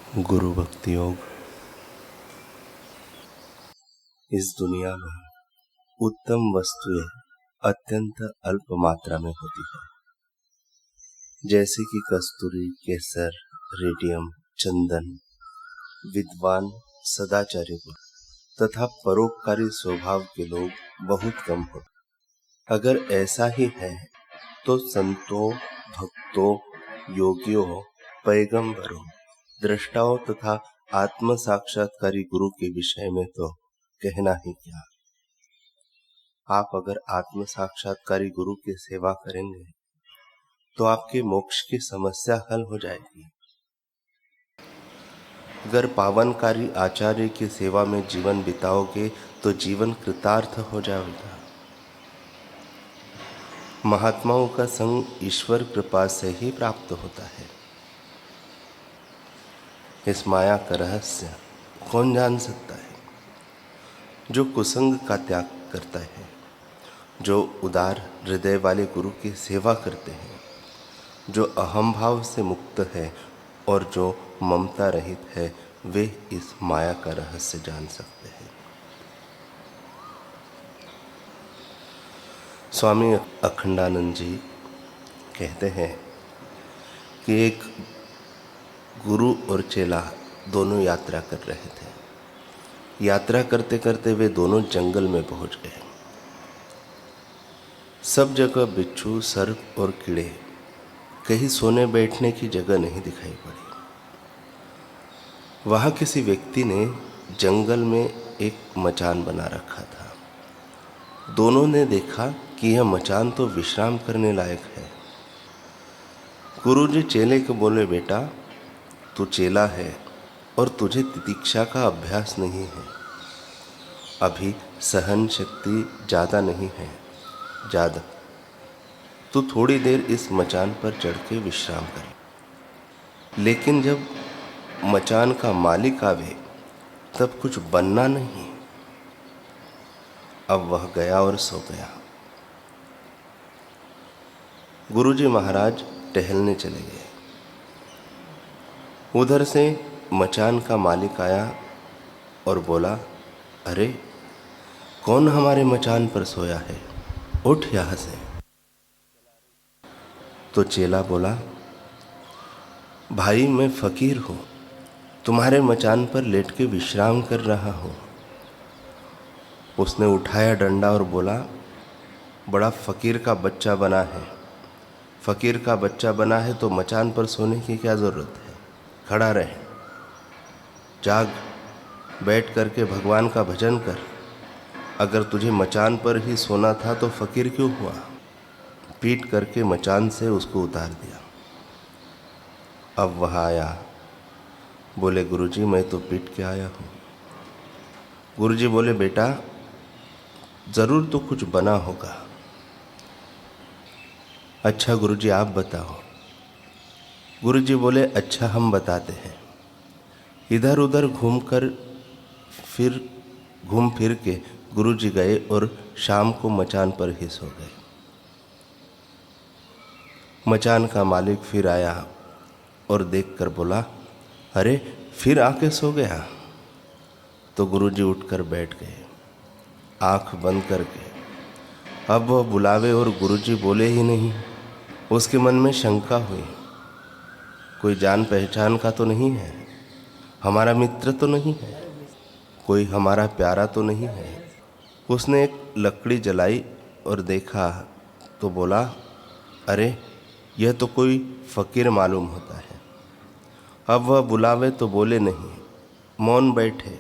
गुरु भक्ति योग। इस दुनिया में उत्तम वस्तुएं अत्यंत अल्प मात्रा में होती है, जैसे कि कस्तूरी, केसर, रेडियम, चंदन। विद्वान, सदाचारी तथा परोपकारी स्वभाव के लोग बहुत कम हो। अगर ऐसा ही है तो संतों, भक्तों, योगियों, पैगंबरों, दृष्टाओं तथा आत्म साक्षात्कारी गुरु के विषय में तो कहना ही क्या। आप अगर आत्म साक्षात्कारी गुरु की सेवा करेंगे तो आपके मोक्ष की समस्या हल हो जाएगी। अगर पावनकारी आचार्य की सेवा में जीवन बिताओगे तो जीवन कृतार्थ हो जाएगा। महात्माओं का संग ईश्वर कृपा से ही प्राप्त होता है। इस माया का रहस्य कौन जान सकता है? जो कुसंग का त्याग करता है, जो उदार हृदय वाले गुरु की सेवा करते हैं, जो अहम भाव से मुक्त है और जो ममता रहित है, वे इस माया का रहस्य जान सकते हैं। स्वामी अखंडानंद जी कहते हैं कि एक गुरु और चेला दोनों यात्रा कर रहे थे। यात्रा करते करते वे दोनों जंगल में पहुंच गए। सब जगह बिच्छू, सर्प और कीड़े, कहीं सोने बैठने की जगह नहीं दिखाई पड़ी। वहां किसी व्यक्ति ने जंगल में एक मचान बना रखा था। दोनों ने देखा कि यह मचान तो विश्राम करने लायक है। गुरुजी चेले को बोले, बेटा तू चेला है और तुझे तितिक्षा का अभ्यास नहीं है। अभी सहन शक्ति ज़्यादा नहीं है। ज़्यादा तू थोड़ी देर इस मचान पर चढ़ के विश्राम कर। लेकिन जब मचान का मालिक आवे तब कुछ बनना नहीं। अब वह गया और सो गया। गुरुजी महाराज टहलने चले गए। उधर से मचान का मालिक आया और बोला, अरे कौन हमारे मचान पर सोया है, उठ यहाँ से। तो चेला बोला, भाई मैं फकीर हूँ, तुम्हारे मचान पर लेट के विश्राम कर रहा हूँ। उसने उठाया डंडा और बोला, बड़ा फकीर का बच्चा बना है। फकीर का बच्चा बना है तो मचान पर सोने की क्या ज़रूरत है? खड़ा रहे, जाग, बैठ करके भगवान का भजन कर। अगर तुझे मचान पर ही सोना था तो फकीर क्यों हुआ? पीट करके मचान से उसको उतार दिया। अब वह आया, बोले, गुरुजी मैं तो पीट के आया हूँ। गुरुजी बोले, बेटा ज़रूर तो कुछ बना होगा। अच्छा गुरुजी आप बताओ। गुरुजी बोले, अच्छा हम बताते हैं। इधर उधर घूम फिर के गुरुजी गए और शाम को मचान पर ही सो गए। मचान का मालिक फिर आया और देखकर बोला, अरे फिर आके सो गया। तो गुरुजी उठकर बैठ गए, आंख बंद करके। अब वह बुलावे और गुरुजी बोले ही नहीं। उसके मन में शंका हुई, कोई जान पहचान का तो नहीं है, हमारा मित्र तो नहीं है, कोई हमारा प्यारा तो नहीं है। उसने एक लकड़ी जलाई और देखा तो बोला, अरे यह तो कोई फकीर मालूम होता है। अब वह बुलावे तो बोले नहीं, मौन बैठे।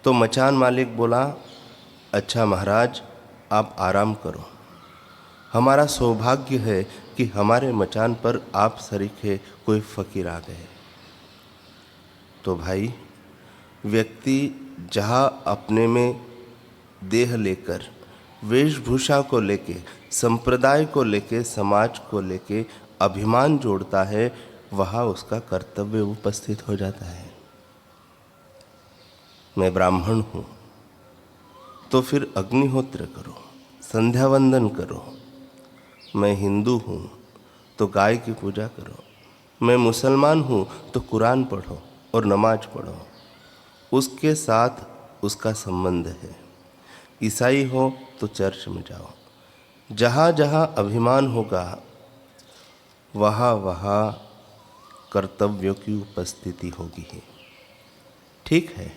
तो मचान मालिक बोला, अच्छा महाराज आप आराम करो। हमारा सौभाग्य है कि हमारे मचान पर आप सरीखे कोई फकीर आ गए। तो भाई, व्यक्ति जहाँ अपने में देह लेकर, वेशभूषा को लेके, संप्रदाय को लेके, समाज को लेके अभिमान जोड़ता है, वहाँ उसका कर्तव्य उपस्थित हो जाता है। मैं ब्राह्मण हूँ तो फिर अग्निहोत्र करो, संध्या वंदन करो। मैं हिंदू हूँ तो गाय की पूजा करो। मैं मुसलमान हूँ तो कुरान पढ़ो और नमाज पढ़ो, उसके साथ उसका संबंध है। ईसाई हो तो चर्च में जाओ। जहाँ जहाँ अभिमान होगा वहाँ वहाँ कर्तव्यों की उपस्थिति होगी ही। ठीक है,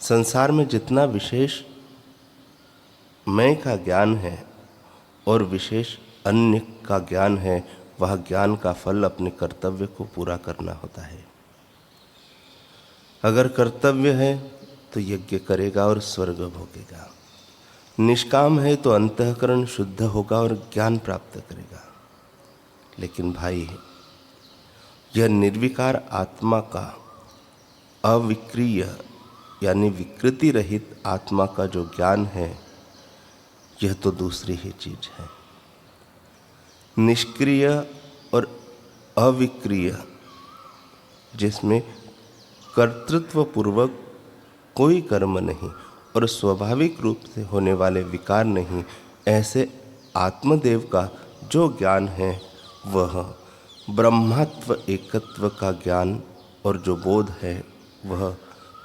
संसार में जितना विशेष मैं का ज्ञान है और विशेष अन्य का ज्ञान है, वह ज्ञान का फल अपने कर्तव्य को पूरा करना होता है। अगर कर्तव्य है तो यज्ञ करेगा और स्वर्ग भोगेगा, निष्काम है तो अंतःकरण शुद्ध होगा और ज्ञान प्राप्त करेगा। लेकिन भाई, यह निर्विकार आत्मा का, अविक्रिय यानी विकृति रहित आत्मा का जो ज्ञान है, यह तो दूसरी ही चीज है। निष्क्रिय और अविक्रिय, जिसमें कर्तृत्व पूर्वक कोई कर्म नहीं और स्वाभाविक रूप से होने वाले विकार नहीं, ऐसे आत्मदेव का जो ज्ञान है वह ब्रह्मत्व एकत्व का ज्ञान, और जो बोध है वह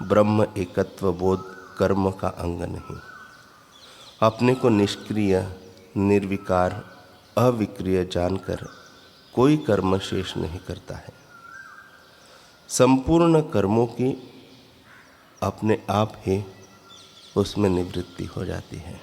ब्रह्म एकत्व बोध, कर्म का अंग नहीं। अपने को निष्क्रिय, निर्विकार, अविक्रिय जानकर कोई कर्म शेष नहीं करता है। संपूर्ण कर्मों की अपने आप ही उसमें निवृत्ति हो जाती है।